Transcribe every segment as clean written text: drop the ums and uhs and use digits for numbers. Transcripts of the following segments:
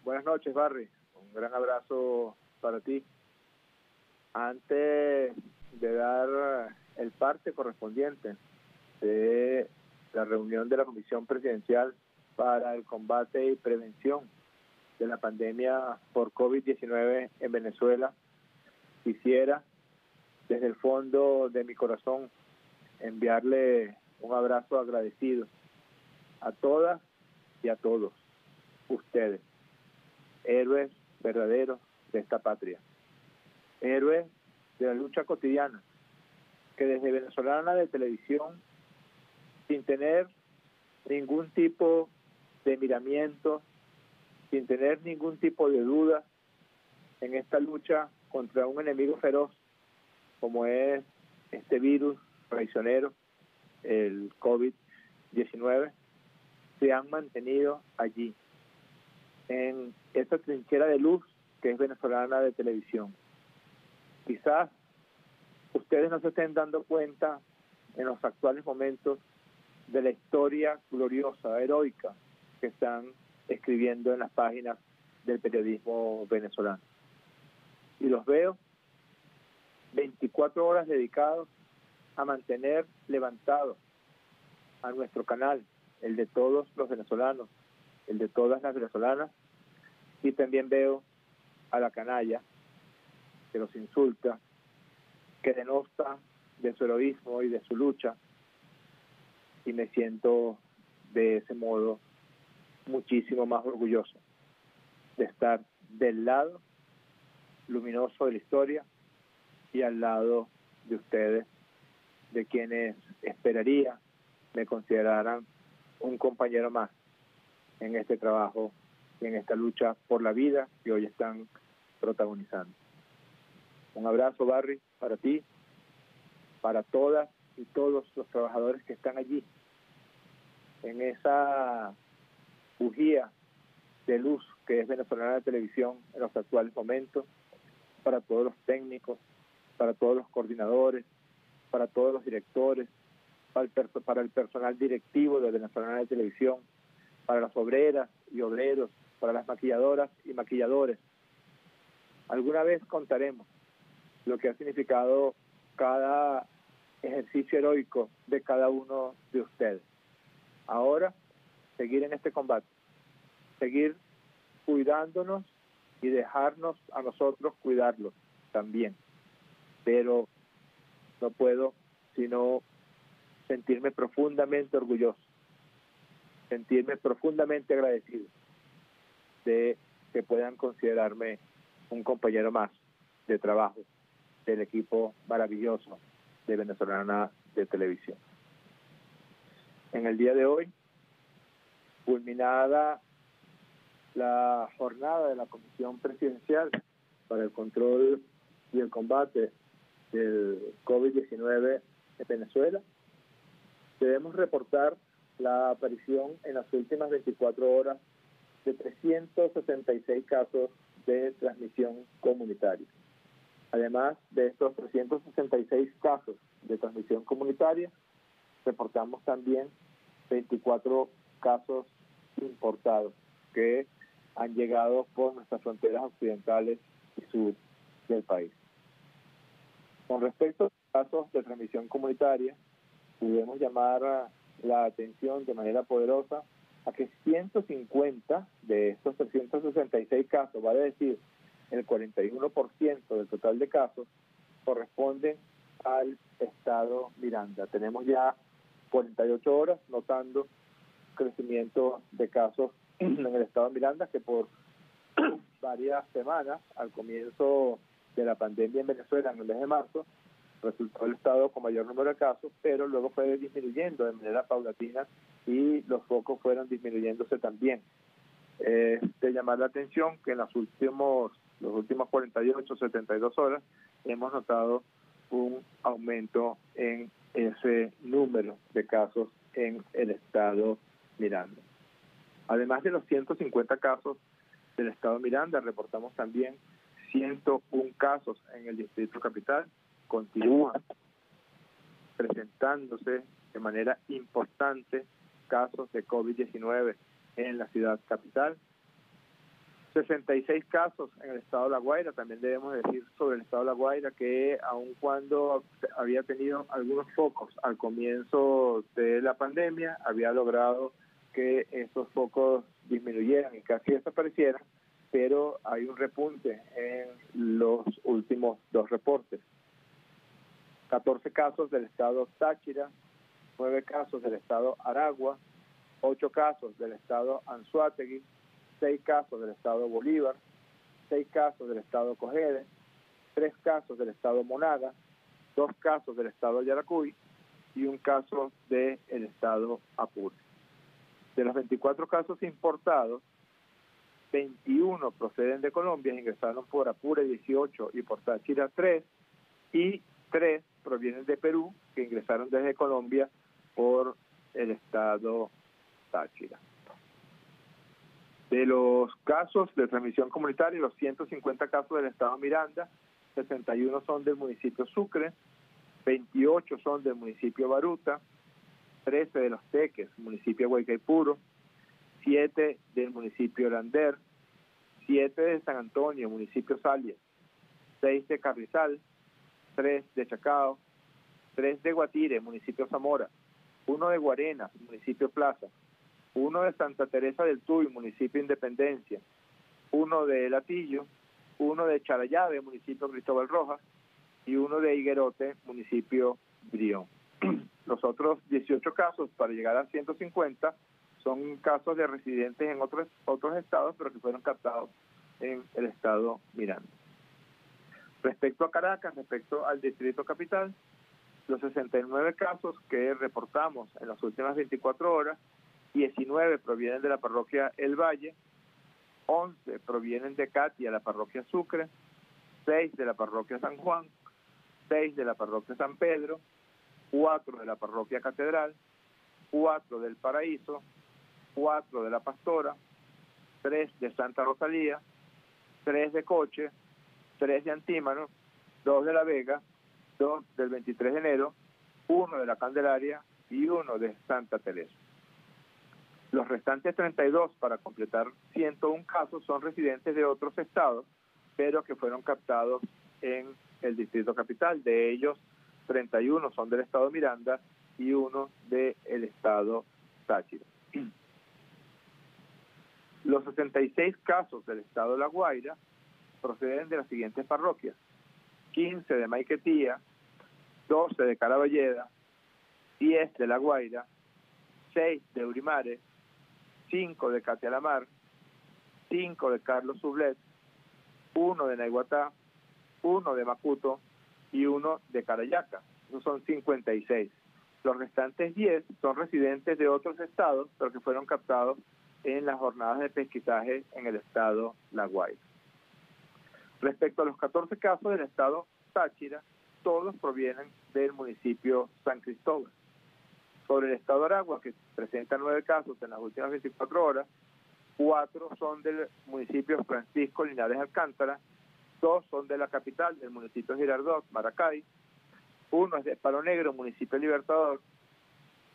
Buenas noches, Barry. Un gran abrazo para ti. Antes de dar el parte correspondiente de la reunión de la Comisión Presidencial para el combate y prevención de la pandemia por COVID-19 en Venezuela, quisiera desde el fondo de mi corazón enviarle un abrazo agradecido a todas y a todos ustedes, héroes verdaderos de esta patria, héroes de la lucha cotidiana, que desde Venezolana de Televisión, sin tener ningún tipo de miramiento, sin tener ningún tipo de duda en esta lucha contra un enemigo feroz como es este virus traicionero, el COVID-19, se han mantenido allí, en esa trinchera de luz que es Venezolana de Televisión. Quizás ustedes no se estén dando cuenta en los actuales momentos de la historia gloriosa, heroica, que están escribiendo en las páginas del periodismo venezolano. Y los veo 24 horas dedicados a mantener levantado a nuestro canal, el de todos los venezolanos, el de todas las venezolanas, y también veo a la canalla que los insulta, que denosta de su heroísmo y de su lucha, y me siento de ese modo muchísimo más orgulloso de estar del lado luminoso de la historia y al lado de ustedes, de quienes esperaría me consideraran un compañero más en este trabajo y en esta lucha por la vida que hoy están protagonizando. Un abrazo, Barry, para ti, para todas y todos los trabajadores que están allí, en esa bujía de luz que es Venezolana de Televisión en los actuales momentos, para todos los técnicos, para todos los coordinadores, para todos los directores, para el personal directivo de Venezolana de Televisión, para las obreras y obreros, para las maquilladoras y maquilladores. Alguna vez contaremos lo que ha significado cada ejercicio heroico de cada uno de ustedes. Ahora, seguir en este combate, seguir cuidándonos y dejarnos a nosotros cuidarlos también. Pero no puedo sino sentirme profundamente orgulloso, sentirme profundamente agradecido de que puedan considerarme un compañero más de trabajo del equipo maravilloso de Venezolana de Televisión. En el día de hoy, culminada la jornada de la Comisión Presidencial para el Control y el Combate del COVID-19 en Venezuela, debemos reportar la aparición en las últimas 24 horas de 366 casos de transmisión comunitaria. Además de estos 366 casos de transmisión comunitaria, reportamos también 24 casos importados que han llegado por nuestras fronteras occidentales y sur del país. Con respecto a los casos de transmisión comunitaria, debemos llamar la atención de manera poderosa a que 150 de estos 366 casos, vale decir, el 41% del total de casos, corresponden al estado Miranda. Tenemos ya 48 horas notando crecimiento de casos en el estado Miranda, que por varias semanas, al comienzo de la pandemia en Venezuela, en el mes de marzo, resultó el estado con mayor número de casos, pero luego fue disminuyendo de manera paulatina y los focos fueron disminuyéndose también. De llamar la atención que en los últimos 48, 72 horas hemos notado un aumento en ese número de casos en el estado Miranda. Además de los 150 casos del estado Miranda, reportamos también 101 casos en el Distrito Capital. Continúan presentándose de manera importante casos de COVID-19 en la ciudad capital. 66 casos en el estado de La Guaira. También debemos decir sobre el estado de La Guaira que aun cuando había tenido algunos focos al comienzo de la pandemia, había logrado que esos focos disminuyeran y casi desaparecieran, pero hay un repunte en los últimos 2 reportes. 14 casos del estado Táchira, 9 casos del estado Aragua, 8 casos del estado Anzoátegui, 6 casos del estado Bolívar, 6 casos del estado Cogede, 3 casos del estado Monaga, 2 casos del estado Yaracuy y 1 caso del estado Apure. De los 24 casos importados, 21 proceden de Colombia, ingresaron por Apure 18 y por Táchira 3, y 3 provienen de Perú, que ingresaron desde Colombia por el estado Táchira. De los casos de transmisión comunitaria, los 150 casos del estado Miranda, 61 son del municipio Sucre, 28 son del municipio Baruta, 13 de Los Teques, municipio Guaycaipuro, 7 del municipio Lander, 7 de San Antonio, municipio Salia, 6 de Carrizal, 3 de Chacao, 3 de Guatire, municipio Zamora, 1 de Guarenas, municipio Plaza, 1 de Santa Teresa del Tuy, municipio Independencia, 1 de Latillo, 1 de Charallave, municipio Cristóbal Rojas, y 1 de Higuerote, municipio Brión. Los otros 18 casos, para llegar a 150, son casos de residentes en otros estados, pero que fueron captados en el estado Miranda. Respecto a Caracas, respecto al Distrito Capital, los 69 casos que reportamos en las últimas 24 horas, 19 provienen de la parroquia El Valle, 11 provienen de Catia, la parroquia Sucre, 6 de la parroquia San Juan, 6 de la parroquia San Pedro, 4 de la parroquia Catedral, 4 del Paraíso, 4 de la Pastora, 3 de Santa Rosalía, 3 de Coche, 3 de Antímano, 2 de La Vega, 2 del 23 de enero, 1 de la Candelaria y 1 de Santa Teresa. Los restantes 32, para completar 101 casos, son residentes de otros estados, pero que fueron captados en el Distrito Capital. De ellos, 31 son del estado Miranda y 1 del estado Táchira. Los 66 casos del estado de La Guaira proceden de las siguientes parroquias: 15 de Maiquetía, 12 de Caraballeda, 10 de La Guaira, 6 de Urimares, 5 de Catialamar, 5 de Carlos Sublet, 1 de Naiguatá, 1 de Macuto y 1 de Carayaca. Esos son 56. Los restantes 10 son residentes de otros estados, pero que fueron captados en las jornadas de pesquisaje en el estado La Guaira. Respecto a los 14 casos del estado Táchira, todos provienen del municipio San Cristóbal. Sobre el estado de Aragua, que presenta 9 casos en las últimas 24 horas, 4 son del municipio Francisco Linares Alcántara, 2 son de la capital, del municipio Girardot, Maracay, 1 es de Palo Negro, municipio Libertador,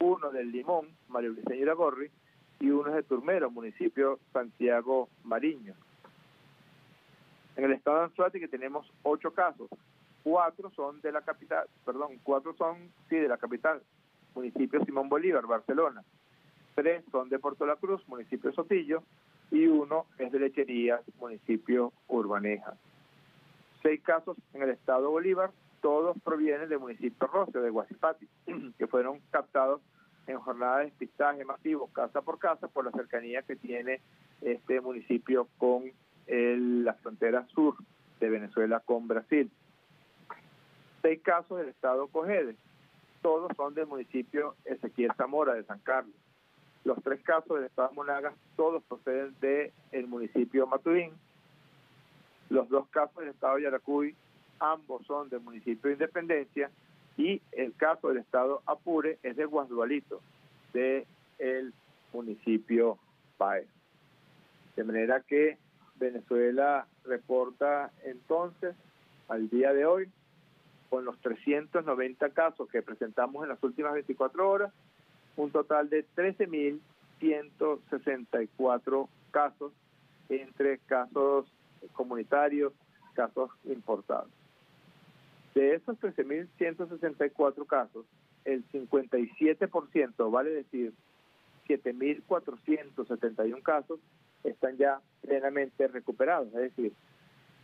1 del Limón, Mario Briceño Iragorri, y 1 es de Turmero, municipio Santiago Mariño. En el estado de Anzoátegui tenemos 8 casos, 4 son de la capital, de la capital, municipio Simón Bolívar, Barcelona, 3 son de Puerto La Cruz, municipio Sotillo, y 1 es de Lecherías, municipio Urbaneja. 6 casos en el estado Bolívar, todos provienen del municipio Rocio, de Guasipati, que fueron captados en jornadas de despistaje masivo, casa por casa, por la cercanía que tiene este municipio con la frontera sur de Venezuela con Brasil. 6 casos del estado Cogede, todos son del municipio Ezequiel Zamora de San Carlos. Los 3 casos del estado Monagas, todos proceden del municipio Maturín. Los 2 casos del estado Yaracuy, ambos son del municipio de Independencia, y el caso del estado Apure es de Guasdualito, del municipio Páez. De manera que Venezuela reporta entonces, al día de hoy, con los 390 casos que presentamos en las últimas 24 horas, un total de 13.164 casos entre casos comunitarios, casos importados. De esos 13.164 casos, el 57%, vale decir 7.471 casos, están ya plenamente recuperados, es decir,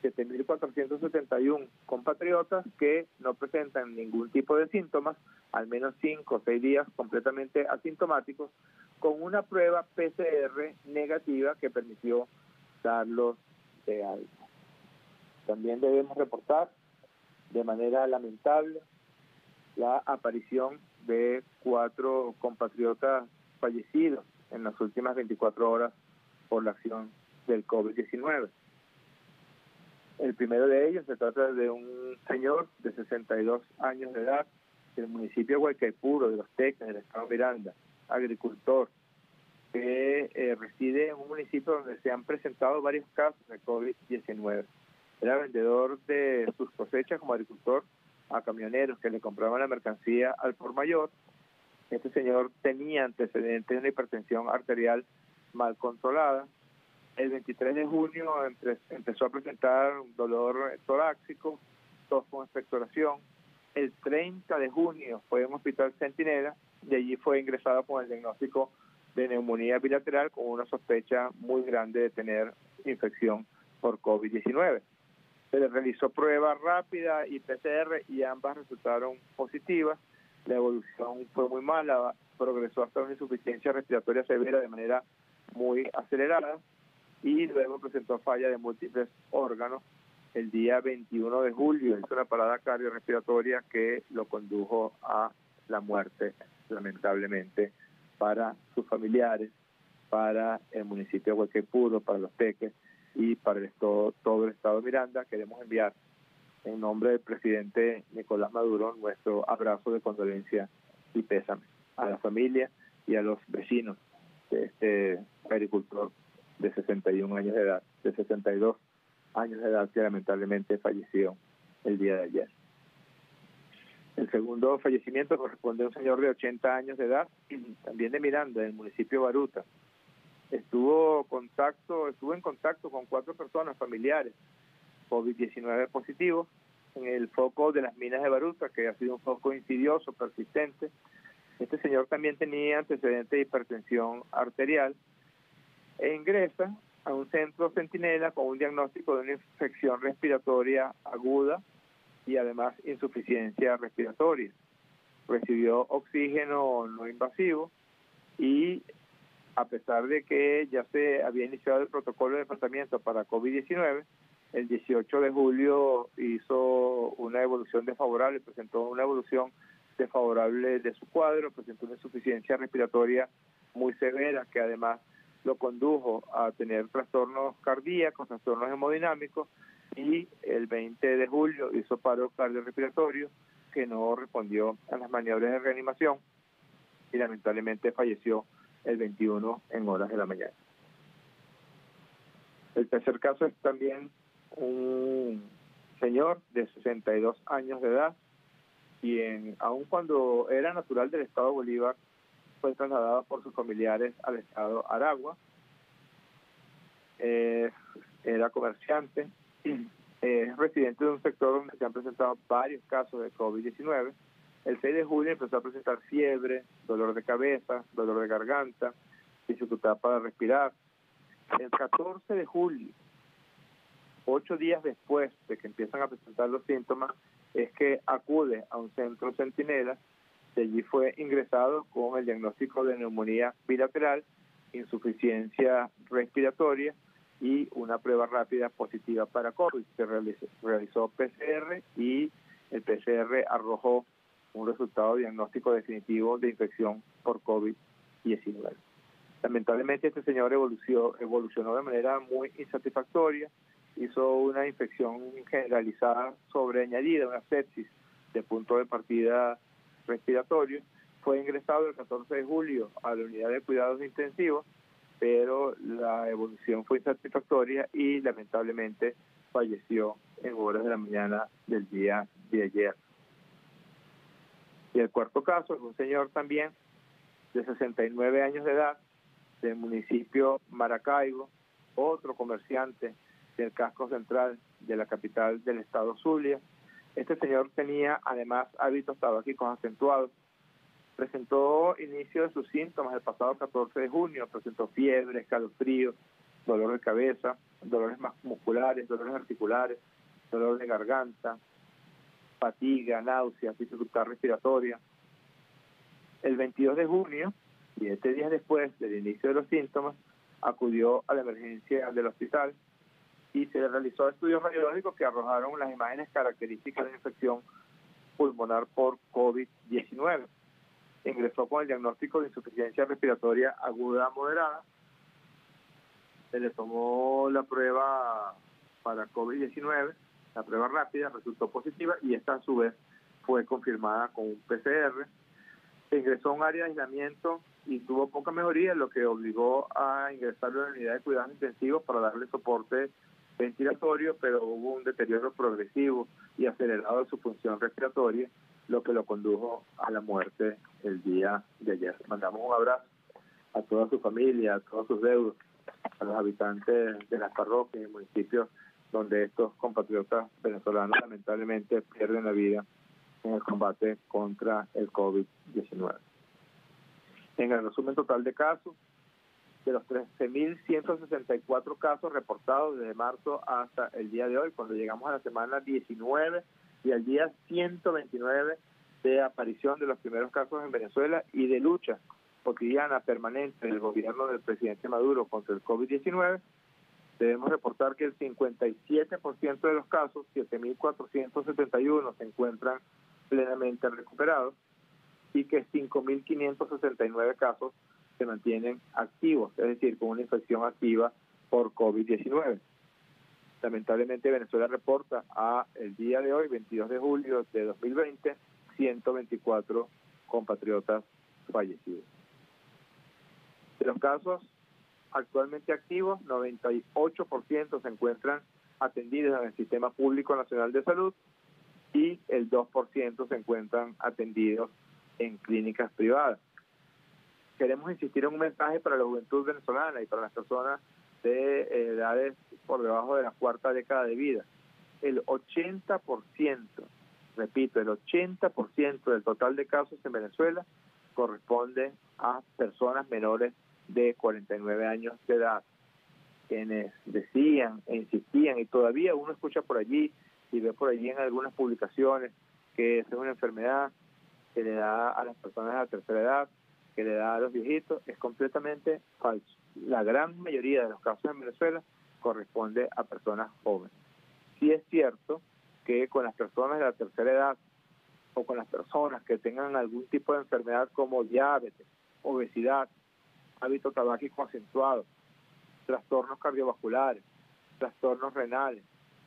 7.471 compatriotas que no presentan ningún tipo de síntomas, al menos 5 o 6 días completamente asintomáticos, con una prueba PCR negativa que permitió darlos de alta. También debemos reportar de manera lamentable la aparición de 4 compatriotas fallecidos en las últimas 24 horas por la acción del COVID-19. El primero de ellos se trata de un señor de 62 años de edad del municipio de Guaycaipuro, de Los Teques, del estado Miranda, agricultor, que reside en un municipio donde se han presentado varios casos de COVID-19. Era vendedor de sus cosechas como agricultor a camioneros que le compraban la mercancía al por mayor. Este señor tenía antecedentes de una hipertensión arterial mal controlada. El 23 de junio empezó a presentar un dolor torácico, tos con expectoración. El 30 de junio fue en un hospital Centinela y allí fue ingresado con el diagnóstico de neumonía bilateral con una sospecha muy grande de tener infección por COVID-19. Se le realizó prueba rápida y PCR y ambas resultaron positivas. La evolución fue muy mala, progresó hasta una insuficiencia respiratoria severa de manera muy acelerada y luego presentó falla de múltiples órganos. El día 21 de julio hizo una parada cardiorrespiratoria que lo condujo a la muerte, lamentablemente, para sus familiares, para el municipio de Guaycaipuro, para Los Teques y para todo el estado de Miranda. Queremos enviar en nombre del presidente Nicolás Maduro nuestro abrazo de condolencia y pésame a la familia y a los vecinos de este agricultor de 61 años de edad, de 62 años de edad, que lamentablemente falleció el día de ayer. El segundo fallecimiento corresponde a un señor de 80 años de edad, también de Miranda, del municipio de Baruta. Estuvo en contacto con 4 personas familiares COVID-19 positivos en el foco de las minas de Baruta, que ha sido un foco insidioso, persistente. Este señor también tenía antecedentes de hipertensión arterial e ingresa a un centro Centinela con un diagnóstico de una infección respiratoria aguda y además insuficiencia respiratoria. Recibió oxígeno no invasivo y a pesar de que ya se había iniciado el protocolo de tratamiento para COVID-19, el 18 de julio hizo una evolución desfavorable, presentó una evolución desfavorable de su cuadro, presentó una insuficiencia respiratoria muy severa que además lo condujo a tener trastornos cardíacos, trastornos hemodinámicos, y el 20 de julio hizo paro cardiorrespiratorio que no respondió a las maniobras de reanimación y lamentablemente falleció el 21 en horas de la mañana. El tercer caso es también un señor de 62 años de edad, quien aun cuando era natural del estado Bolívar, fue trasladado por sus familiares al estado Aragua. Era comerciante, es residente de un sector donde se han presentado varios casos de COVID-19. El 6 de julio empezó a presentar fiebre, dolor de cabeza, dolor de garganta, dificultad para respirar. El 14 de julio, 8 días después de que empiezan a presentar los síntomas, es que acude a un centro Centinela. De allí fue ingresado con el diagnóstico de neumonía bilateral, insuficiencia respiratoria y una prueba rápida positiva para COVID. Se realizó PCR y el PCR arrojó un resultado diagnóstico definitivo de infección por COVID-19. Lamentablemente este señor evolucionó de manera muy insatisfactoria, hizo una infección generalizada sobreañadida, una sepsis de punto de partida respiratorio. Fue ingresado el 14 de julio a la unidad de cuidados intensivos, pero la evolución fue insatisfactoria y lamentablemente falleció en horas de la mañana del día de ayer. Y el cuarto caso es un señor también de 69 años de edad, del municipio Maracaibo, otro comerciante del casco central de la capital del estado Zulia. Este señor tenía además hábitos tabáquicos acentuados. Presentó inicio de sus síntomas el pasado 14 de junio, presentó fiebre, escalofrío, dolor de cabeza, dolores musculares, dolores articulares, dolor de garganta, fatiga, náuseas, dificultad respiratoria. El 22 de junio, 7 días después del inicio de los síntomas, acudió a la emergencia del hospital y se le realizó estudios radiológicos que arrojaron las imágenes características de la infección pulmonar por COVID-19. Ingresó con el diagnóstico de insuficiencia respiratoria aguda moderada. Se le tomó la prueba para COVID-19, la prueba rápida, resultó positiva y esta a su vez fue confirmada con un PCR. Se ingresó a un área de aislamiento y tuvo poca mejoría, lo que obligó a ingresarlo a la unidad de cuidados intensivos para darle soporte ventilatorio, pero hubo un deterioro progresivo y acelerado de su función respiratoria, lo que lo condujo a la muerte el día de ayer. Mandamos un abrazo a toda su familia, a todos sus deudos, a los habitantes de las parroquias y municipios donde estos compatriotas venezolanos lamentablemente pierden la vida en el combate contra el COVID-19. En el resumen total de casos, de los 13.164 casos reportados desde marzo hasta el día de hoy, cuando llegamos a la semana 19 y al día 129 de aparición de los primeros casos en Venezuela y de lucha cotidiana permanente del gobierno del presidente Maduro contra el COVID-19, debemos reportar que el 57% de los casos, 7.471, se encuentran plenamente recuperados y que 5.569 casos se mantienen activos, es decir, con una infección activa por COVID-19. Lamentablemente Venezuela reporta a el día de hoy, 22 de julio de 2020, 124 compatriotas fallecidos. De los casos actualmente activos, 98% se encuentran atendidos en el Sistema Público Nacional de Salud y el 2% se encuentran atendidos en clínicas privadas. Queremos insistir en un mensaje para la juventud venezolana y para las personas de edades por debajo de la cuarta década de vida. El 80%, repito, el 80% del total de casos en Venezuela corresponde a personas menores de 49 años de edad, quienes decían e insistían, y todavía uno escucha por allí y ve por allí en algunas publicaciones que es una enfermedad que le da a las personas de la tercera edad, que le da a los viejitos. Es completamente falso. La gran mayoría de los casos en Venezuela corresponde a personas jóvenes. Sí es cierto que con las personas de la tercera edad o con las personas que tengan algún tipo de enfermedad como diabetes, obesidad, hábito tabáquico acentuado, trastornos cardiovasculares, trastornos renales,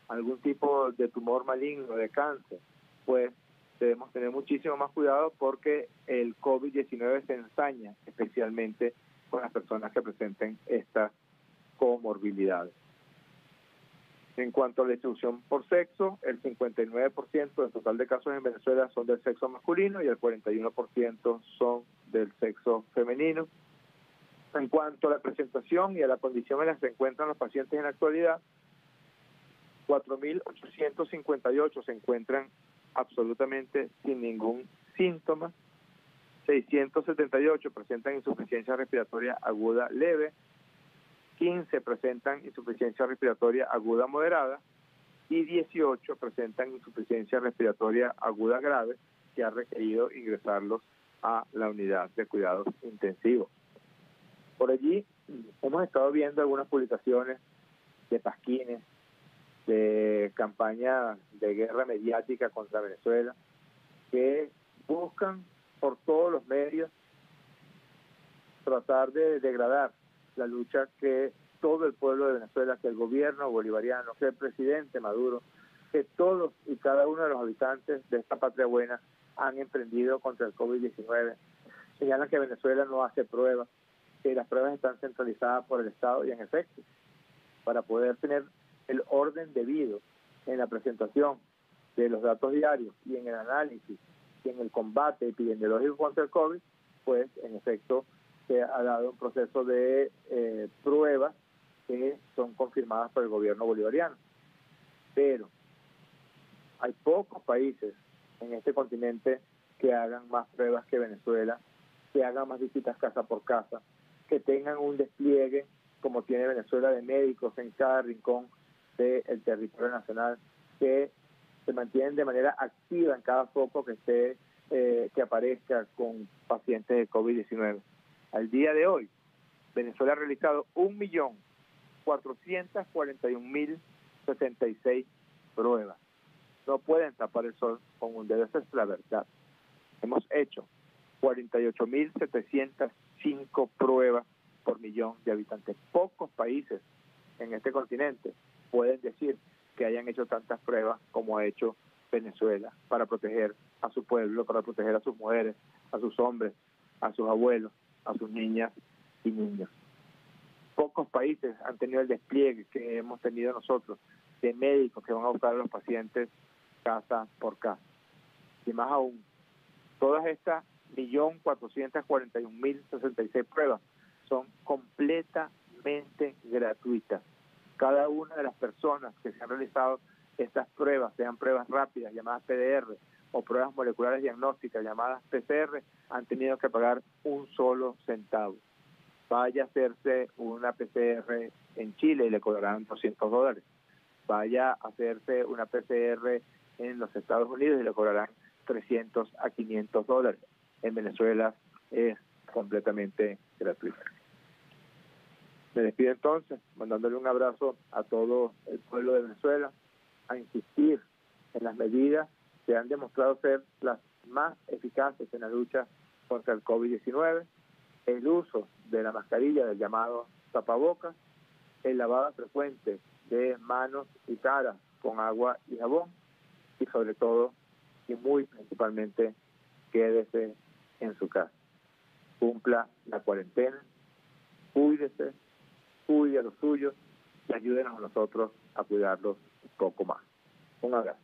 algún tipo de tumor maligno, de cáncer, pues debemos tener muchísimo más cuidado porque el COVID-19 se ensaña especialmente con las personas que presenten estas comorbilidades. En cuanto a la distribución por sexo, el 59% del total de casos en Venezuela son del sexo masculino y el 41% son del sexo femenino. En cuanto a la presentación y a la condición en la que se encuentran los pacientes en la actualidad, 4.858 se encuentran absolutamente sin ningún síntoma, 678 presentan insuficiencia respiratoria aguda leve, 15 presentan insuficiencia respiratoria aguda moderada y 18 presentan insuficiencia respiratoria aguda grave, que ha requerido ingresarlos a la unidad de cuidados intensivos. Por allí hemos estado viendo algunas publicaciones de pasquines, de campaña de guerra mediática contra Venezuela, que buscan por todos los medios tratar de degradar la lucha que todo el pueblo de Venezuela, que el gobierno bolivariano, que el presidente Maduro, que todos y cada uno de los habitantes de esta patria buena han emprendido contra el COVID-19. Señalan que Venezuela no hace pruebas, que las pruebas están centralizadas por el Estado y en efecto, para poder tener el orden debido en la presentación de los datos diarios y en el análisis y en el combate epidemiológico contra el COVID, pues en efecto se ha dado un proceso de pruebas que son confirmadas por el gobierno bolivariano. Pero hay pocos países en este continente que hagan más pruebas que Venezuela, que hagan más visitas casa por casa, que tengan un despliegue como tiene Venezuela de médicos en cada rincón del territorio nacional, que se mantienen de manera activa en cada foco que esté que aparezca con pacientes de COVID-19. Al día de hoy, Venezuela ha realizado 1.441.066 pruebas. No pueden tapar el sol con un dedo, esa es la verdad. Hemos hecho 48.705 pruebas por millón de habitantes. Pocos países en este continente pueden decir que hayan hecho tantas pruebas como ha hecho Venezuela para proteger a su pueblo, para proteger a sus mujeres, a sus hombres, a sus abuelos, a sus niñas y niños. Pocos países han tenido el despliegue que hemos tenido nosotros de médicos que van a buscar a los pacientes casa por casa. Y más aún, todas estas 1.441.066 pruebas son completamente gratuitas. Cada una de las personas que se han realizado estas pruebas, sean pruebas rápidas llamadas PDR o pruebas moleculares diagnósticas llamadas PCR, han tenido que pagar un solo centavo. Vaya a hacerse una PCR en Chile y le cobrarán $200. Vaya a hacerse una PCR en los Estados Unidos y le cobrarán $300 a $500. En Venezuela es completamente gratuito. Me despido entonces, mandándole un abrazo a todo el pueblo de Venezuela, a insistir en las medidas que han demostrado ser las más eficaces en la lucha contra el COVID-19, el uso de la mascarilla, del llamado tapabocas, el lavado frecuente de manos y caras con agua y jabón, y sobre todo, y muy principalmente, quédese en su casa. Cumpla la cuarentena, cuídese, cuide a los suyos y ayúdenos a nosotros a cuidarlos un poco más. Un abrazo.